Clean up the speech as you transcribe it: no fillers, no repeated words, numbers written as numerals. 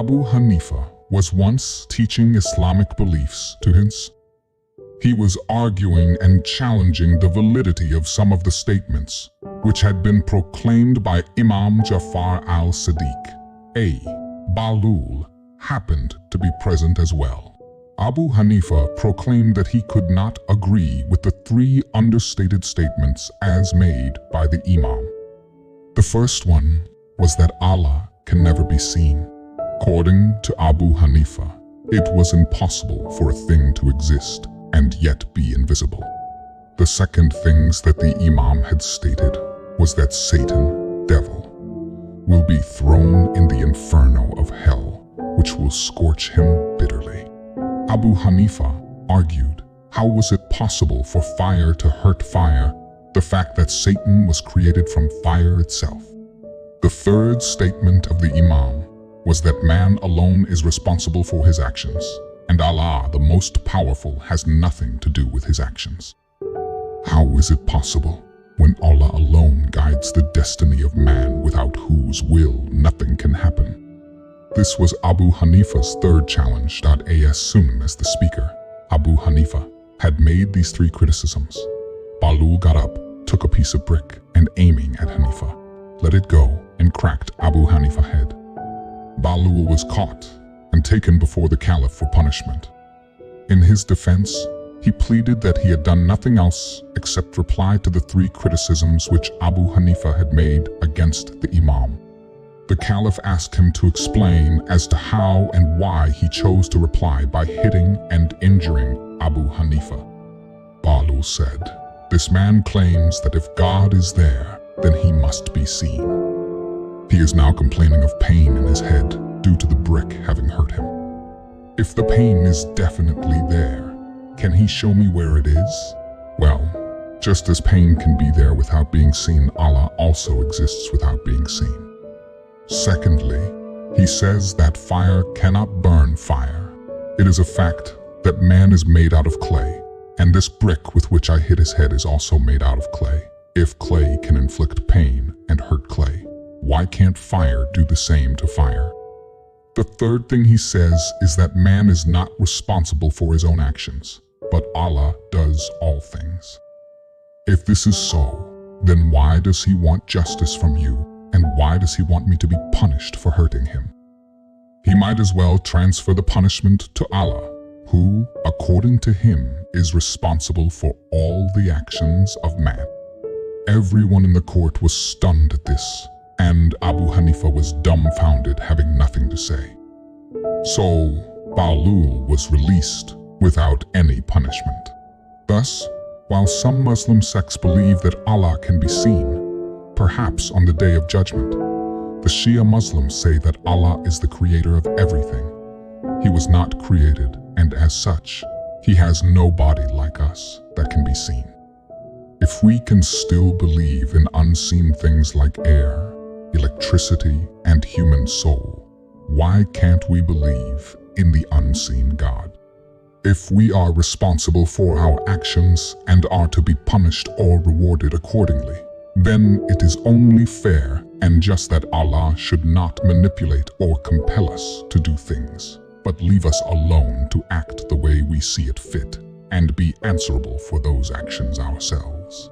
Abu Hanifa was once teaching Islamic beliefs to his. He was arguing and challenging the validity of some of the statements which had been proclaimed by Imam Jafar al-Sadiq. Bahlool happened to be present as well. Abu Hanifa proclaimed that he could not agree with the three understated statements as made by the Imam. The first one was that Allah can never be seen. According to Abu Hanifa, it was impossible for a thing to exist and yet be invisible. The second things that the Imam had stated was that Satan, devil, will be thrown in the inferno of hell, which will scorch him bitterly. Abu Hanifa argued, how was it possible for fire to hurt fire, the fact that Satan was created from fire itself? The third statement of the Imam was that man alone is responsible for his actions, and Allah, the most powerful, has nothing to do with his actions. How is it possible when Allah alone guides the destiny of man, without whose will nothing can happen? This was Abu Hanifa's third challenge. As soon as the speaker, Abu Hanifa, had made these three criticisms, Bahlool got up, took a piece of brick, and aiming at Hanifa, let it go and cracked Abu Hanifa's head. Bahlool was caught and taken before the Caliph for punishment. In his defense, he pleaded that he had done nothing else except reply to the three criticisms which Abu Hanifa had made against the Imam. The Caliph asked him to explain as to how and why he chose to reply by hitting and injuring Abu Hanifa. Bahlool said, "This man claims that if God is there, then he must be seen. He is now complaining of pain in his head due to the brick having hurt him. If the pain is definitely there, can he show me where it is? Well, just as pain can be there without being seen, Allah also exists without being seen. Secondly, he says that fire cannot burn fire. It is a fact that man is made out of clay, and this brick with which I hit his head is also made out of clay. If clay can inflict pain and hurt clay, why can't fire do the same to fire? The third thing he says is that man is not responsible for his own actions, but Allah does all things. If this is so, then why does he want justice from you, and why does he want me to be punished for hurting him? He might as well transfer the punishment to Allah, who, according to him, is responsible for all the actions of man." Everyone in the court was stunned at this, and Abu Hanifa was dumbfounded, having nothing to say. So, Bahlool was released without any punishment. Thus, while some Muslim sects believe that Allah can be seen, perhaps on the Day of Judgment, the Shia Muslims say that Allah is the creator of everything. He was not created, and as such, he has no body like us that can be seen. If we can still believe in unseen things like air, electricity, and human soul, why can't we believe in the unseen God? If we are responsible for our actions and are to be punished or rewarded accordingly, then it is only fair and just that Allah should not manipulate or compel us to do things, but leave us alone to act the way we see it fit and be answerable for those actions ourselves.